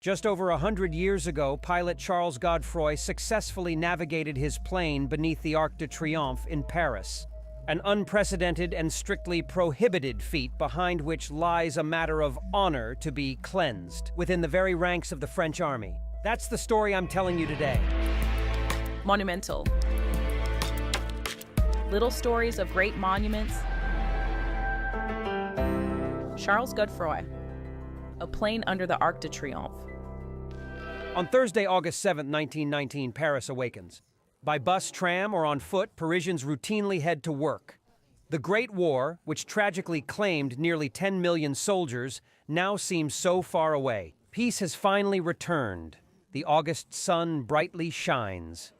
Just over 100 years ago, pilot Charles Godefroy successfully navigated his plane beneath the Arc de Triomphe in Paris. An unprecedented and strictly prohibited feat behind which lies a matter of honor to be cleansed within the very ranks of the French army. That's the story I'm telling you today. Monumental. Little stories of great monuments. Charles Godefroy. A plane under the Arc de Triomphe. On Thursday, August 7, 1919, Paris awakens. By bus, tram, or on foot, Parisians routinely head to work. The Great War, which tragically claimed nearly 10 million soldiers, now seems so far away. Peace has finally returned. The August sun brightly shines.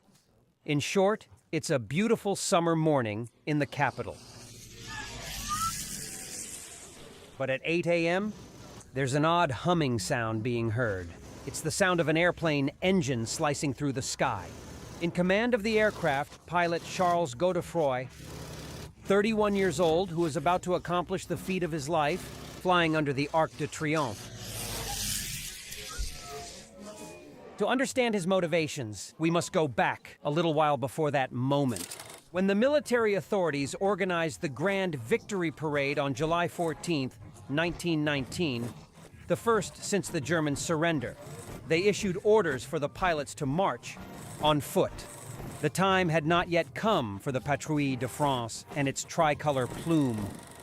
In short, it's a beautiful summer morning in the capital. But at 8 a.m., there's an odd humming sound being heard. It's the sound of an airplane engine slicing through the sky. In command of the aircraft, pilot Charles Godefroy, 31 years old, who is about to accomplish the feat of his life, flying under the Arc de Triomphe. To understand his motivations, we must go back a little while before that moment. When the military authorities organized the Grand Victory Parade on July 14, 1919, the first since the German surrender, they issued orders for the pilots to march on foot. The time had not yet come for the Patrouille de France and its tricolor plume.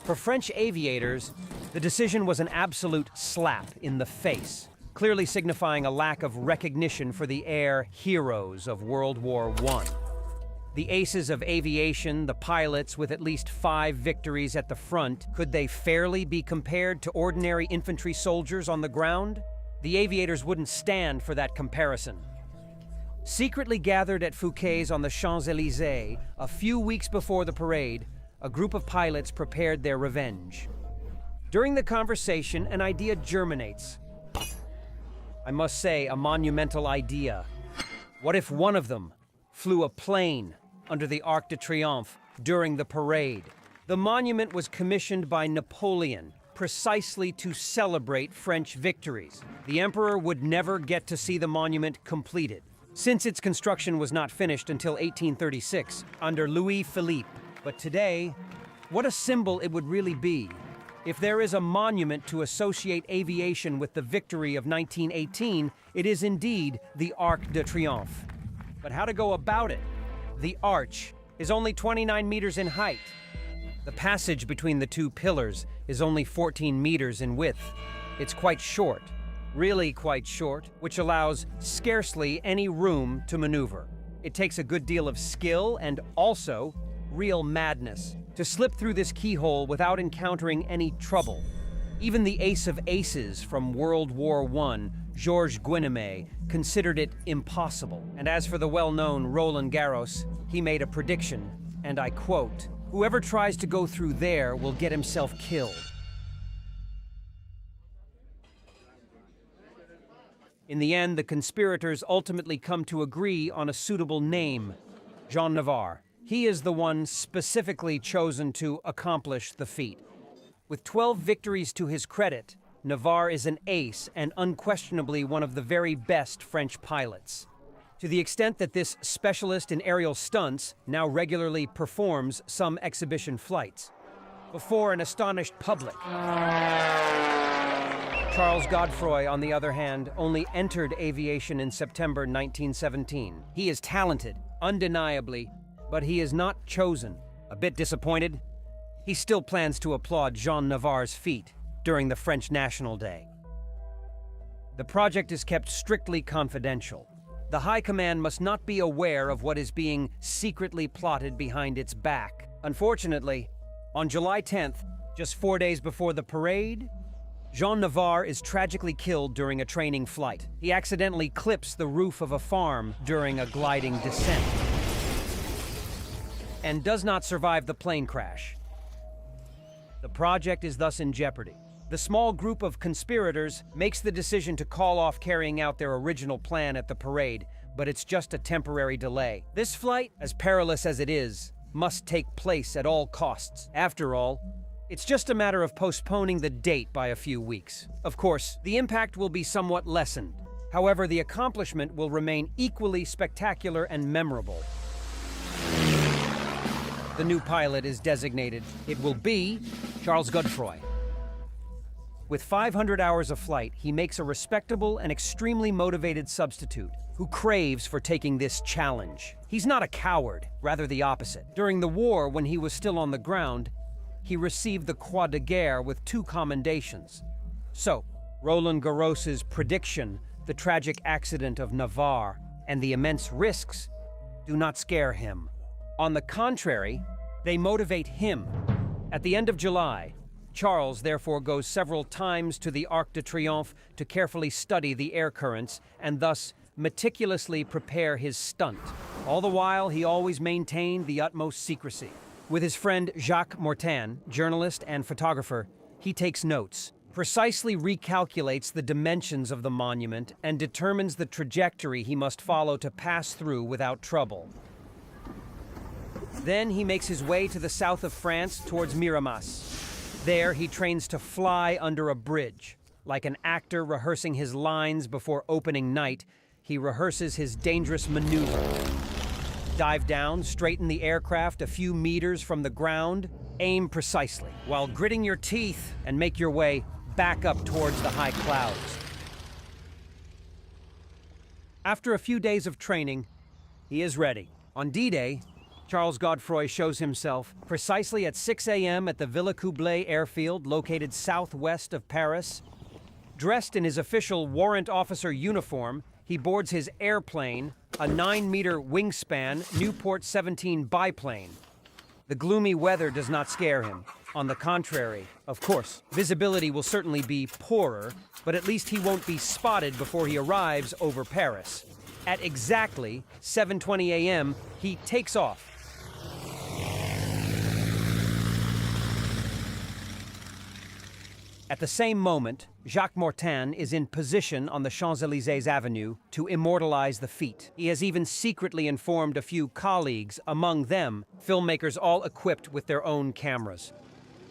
For French aviators, the decision was an absolute slap in the face, clearly signifying a lack of recognition for the air heroes of World War I. The aces of aviation, the pilots with at least 5 victories at the front, could they fairly be compared to ordinary infantry soldiers on the ground? The aviators wouldn't stand for that comparison. Secretly gathered at Fouquet's on the Champs-Élysées, a few weeks before the parade, a group of pilots prepared their revenge. During the conversation, an idea germinates. I must say, a monumental idea. What if one of them flew a plane under the Arc de Triomphe during the parade? The monument was commissioned by Napoleon precisely to celebrate French victories. The emperor would never get to see the monument completed, since its construction was not finished until 1836 under Louis Philippe. But today, what a symbol it would really be. If there is a monument to associate aviation with the victory of 1918, it is indeed the Arc de Triomphe. But how to go about it? The arch is only 29 meters in height. The passage between the two pillars is only 14 meters in width. It's quite short, really quite short, which allows scarcely any room to maneuver. It takes a good deal of skill and also real madness to slip through this keyhole without encountering any trouble. Even the ace of aces from World War I, Georges Guinemet, considered it impossible. And as for the well-known Roland Garros, he made a prediction, and I quote, "Whoever tries to go through there will get himself killed." In the end, the conspirators ultimately come to agree on a suitable name, Jean Navarre. He is the one specifically chosen to accomplish the feat. With 12 victories to his credit, Navarre is an ace and unquestionably one of the very best French pilots. To the extent that this specialist in aerial stunts now regularly performs some exhibition flights before an astonished public. Charles Godefroy, on the other hand, only entered aviation in September 1917. He is talented, undeniably, but he is not chosen. A bit disappointed, he still plans to applaud Jean Navarre's feat during the French National Day. The project is kept strictly confidential. The High Command must not be aware of what is being secretly plotted behind its back. Unfortunately, on July 10th, just 4 days before the parade, Jean Navarre is tragically killed during a training flight. He accidentally clips the roof of a farm during a gliding descent and does not survive the plane crash. The project is thus in jeopardy. The small group of conspirators makes the decision to call off carrying out their original plan at the parade, but it's just a temporary delay. This flight, as perilous as it is, must take place at all costs. After all, it's just a matter of postponing the date by a few weeks. Of course, the impact will be somewhat lessened. However, the accomplishment will remain equally spectacular and memorable. The new pilot is designated. It will be Charles Godefroy. With 500 hours of flight, he makes a respectable and extremely motivated substitute who craves for taking this challenge. He's not a coward, rather the opposite. During the war, when he was still on the ground, he received the Croix de Guerre with 2 commendations. So, Roland Garros's prediction, the tragic accident of Navarre, and the immense risks do not scare him. On the contrary, they motivate him. At the end of July, Charles therefore goes several times to the Arc de Triomphe to carefully study the air currents and thus meticulously prepare his stunt. All the while, he always maintained the utmost secrecy. With his friend Jacques Mortain, journalist and photographer, he takes notes, precisely recalculates the dimensions of the monument, and determines the trajectory he must follow to pass through without trouble. Then he makes his way to the south of France towards Miramas. There he trains to fly under a bridge. Like an actor rehearsing his lines before opening night, he rehearses his dangerous maneuver. Dive down, straighten the aircraft a few meters from the ground, aim precisely, while gritting your teeth and make your way back up towards the high clouds. After a few days of training, he is ready. On D-Day, Charles Godefroy shows himself precisely at 6 a.m. at the Villacoublay airfield located southwest of Paris. Dressed in his official warrant officer uniform, he boards his airplane, a 9-meter wingspan Newport 17 biplane. The gloomy weather does not scare him. On the contrary, of course, visibility will certainly be poorer, but at least he won't be spotted before he arrives over Paris. At exactly 7:20 a.m., he takes off. At the same moment, Jacques Mortain is in position on the Champs-Élysées Avenue to immortalize the feat. He has even secretly informed a few colleagues, among them filmmakers all equipped with their own cameras.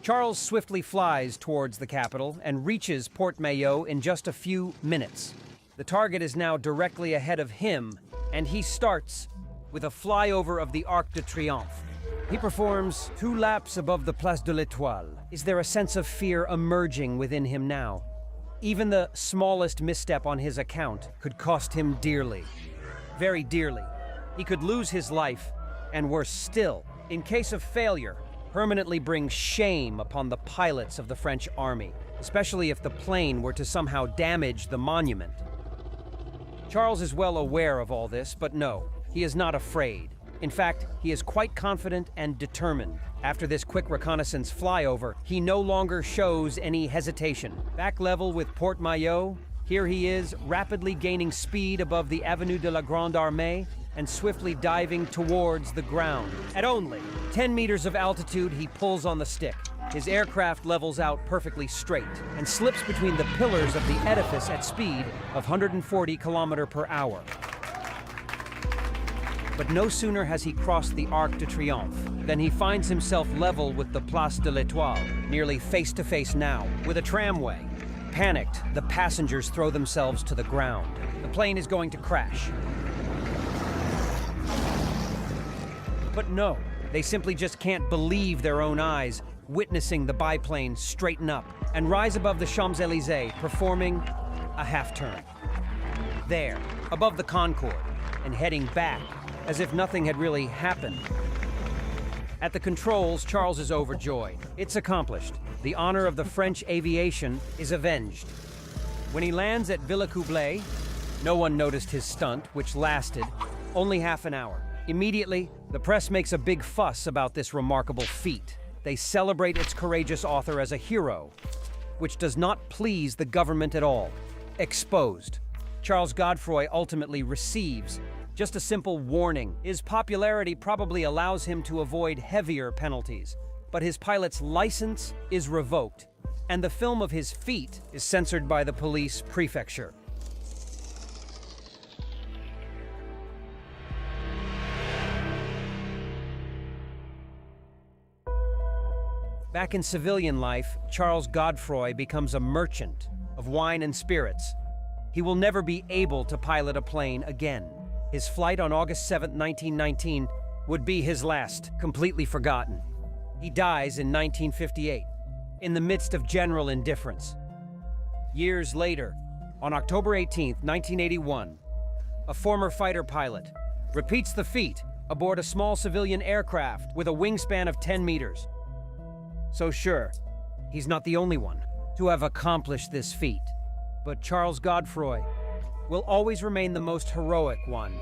Charles swiftly flies towards the capital and reaches Port Maillot in just a few minutes. The target is now directly ahead of him, and he starts with a flyover of the Arc de Triomphe. He performs 2 laps above the Place de l'Étoile. Is there a sense of fear emerging within him now? Even the smallest misstep on his account could cost him dearly. Very dearly. He could lose his life, and worse still, in case of failure, permanently bring shame upon the pilots of the French army, especially if the plane were to somehow damage the monument. Charles is well aware of all this, but no, he is not afraid. In fact, he is quite confident and determined. After this quick reconnaissance flyover, he no longer shows any hesitation. Back level with Port Maillot, here he is, rapidly gaining speed above the Avenue de la Grande Armée and swiftly diving towards the ground. At only 10 meters of altitude, he pulls on the stick. His aircraft levels out perfectly straight and slips between the pillars of the edifice at speed of 140 kilometers per hour. But no sooner has he crossed the Arc de Triomphe than he finds himself level with the Place de l'Étoile, nearly face-to-face now, with a tramway. Panicked, the passengers throw themselves to the ground. The plane is going to crash. But no, they simply just can't believe their own eyes, witnessing the biplane straighten up and rise above the Champs-Élysées, performing a half-turn. There, above the Concorde, and heading back, as if nothing had really happened. At the controls, Charles is overjoyed. It's accomplished. The honor of the French aviation is avenged. When he lands at Villacoublay, no one noticed his stunt, which lasted only half an hour. Immediately, the press makes a big fuss about this remarkable feat. They celebrate its courageous author as a hero, which does not please the government at all. Exposed. Charles Godefroy ultimately receives just a simple warning. His popularity probably allows him to avoid heavier penalties, but his pilot's license is revoked, and the film of his feat is censored by the police prefecture. Back in civilian life, Charles Godefroy becomes a merchant of wine and spirits. he will never be able to pilot a plane again. His flight on August 7, 1919, would be his last, completely forgotten. He dies in 1958, in the midst of general indifference. Years later, on October 18, 1981, a former fighter pilot repeats the feat aboard a small civilian aircraft with a wingspan of 10 meters. So sure, he's not the only one to have accomplished this feat, but Charles Godefroy will always remain the most heroic one